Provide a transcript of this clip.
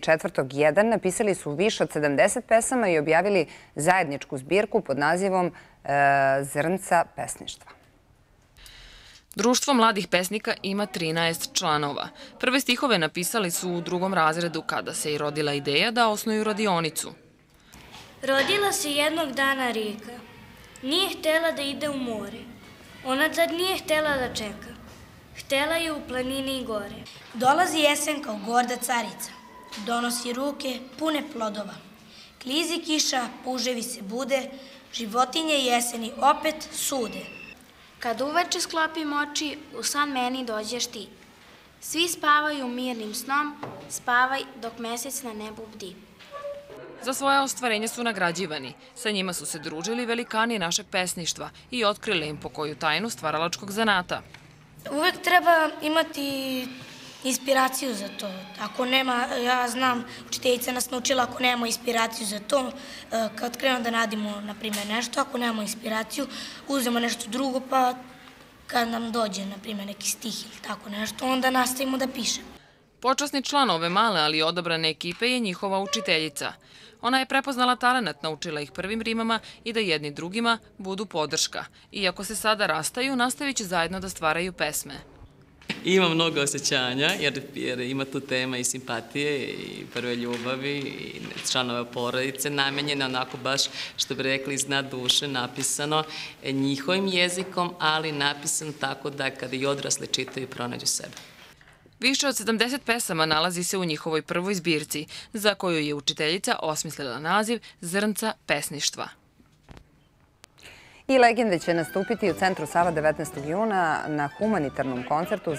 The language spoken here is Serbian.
4.1 napisali su više od 70 pesama i objavili zajedničku zbirku pod nazivom Zrnca pesništva. Društvo mladih pesnika ima 13 članova. Prve stihove napisali su u 2. razredu kada se i rodila ideja da osnuju radionicu. Rodila se jednog dana Rika. Nije htela da ide u more. Ona tad nije htela da čeka. Htela je u planini i gore. Dolazi jesen kao gorda carica. Donosi ruke pune plodova. Klizi kiša, puževi se bude, životinje jeseni opet sude. Kad uveče sklopim oči, u san meni dođeš ti. Svi spavaju mirnim snom, spavaj dok mesec na nebu bdi. Za svoja ostvarenja su nagrađivani. Sa njima su se družili velikani našeg pesništva i otkrili im po koju tajnu stvaralačkog zanata. Uvek treba imati inspiraciju za to. Ako nema, ja znam, učiteljica nas naučila, ako nemamo inspiraciju za to, kad krenemo da radimo, na primjer, nešto, ako nemamo inspiraciju, uzmemo nešto drugo, pa kad nam dođe, na primjer, neki stih ili tako nešto, onda nastavimo da pišemo. Počasni član ove male, ali odabrane ekipe je njihova učiteljica. Ona je prepoznala talenat, naučila ih prvim rimama i da jedni drugima budu podrška. Iako se sada rastaju, nastavit će zajedno da stvaraju pesme. Ima mnogo osjećanja, jer ima tu tema i simpatije i prve ljubavi i članove porodice, namenjene onako baš, što bi rekli, iz dna duše, napisano njihovim jezikom, ali napisano tako da kada i odrasli čitaju pronađu sebe. Više od 70 pesama nalazi se u njihovoj prvoj zbirci, za koju je učiteljica osmislila naziv Zrnca pesništva. I legende će nastupiti u centru Sava 19. juna na humanitarnom koncertu